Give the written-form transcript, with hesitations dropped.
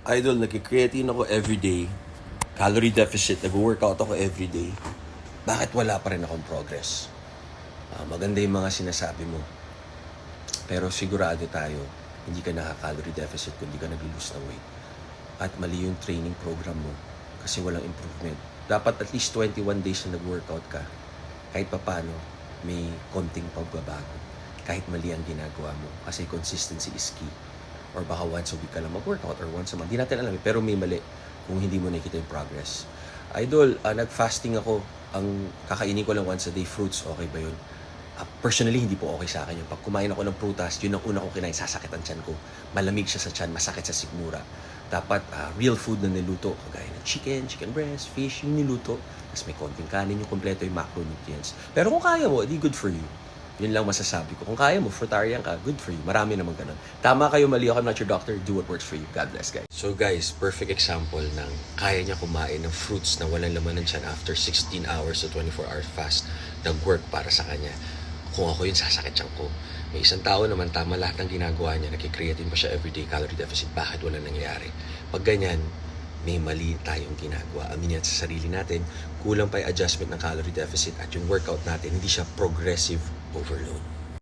Idol, nagkikreatine ako everyday. Calorie deficit, nag-workout ako everyday. Bakit wala pa rin akong progress? Maganda yung mga sinasabi mo. Pero sigurado tayo, hindi ka naka-calorie deficit kung hindi ka nag-lose ng weight. At mali yung training program mo kasi walang improvement. Dapat at least 21 days na nag-workout ka. Kahit papano, may konting pagbabago. Kahit mali ang ginagawa mo. Kasi consistency is key. Or baka once a week ka lang mag-workout or once a month. Hindi natin alam, pero may mali kung hindi mo nakikita yung progress. Idol, nag-fasting ako. Ang kakainin ko lang once a day, fruits, okay ba yun? Personally, hindi po okay sa akin yun. Pag kumain ako ng prutas, yun ang una kong kinain, sasakit ang tiyan ko. Malamig siya sa tiyan, masakit sa sikmura. Dapat real food na niluto, kagaya ng chicken breast, fish, yung niluto. Tapos may konting kanin, yung kompleto yung macronutrients. Pero kung kaya mo, di good for you. Yun lang masasabi ko. Kung kaya mo, fruitarian ka, good for you. Marami naman ganun. Tama kayo, mali ako, I'm not your doctor. Do what works for you. God bless, guys. So guys, perfect example ng kaya niya kumain ng fruits na walang laman ng tiyan after 16 hours to 24 hours fast. Nag-work para sa kanya. Kung ako yun, sasakit siyang ko. May isang tao naman, tama lahat ng ginagawa niya. Nagkikreatine pa siya everyday, calorie deficit. Bakit wala nangyayari? Pag ganyan, may mali tayong ginagawa. Aminin sa sarili natin, kulang pa yung adjustment ng calorie deficit at yung workout natin, hindi siya progressive overload.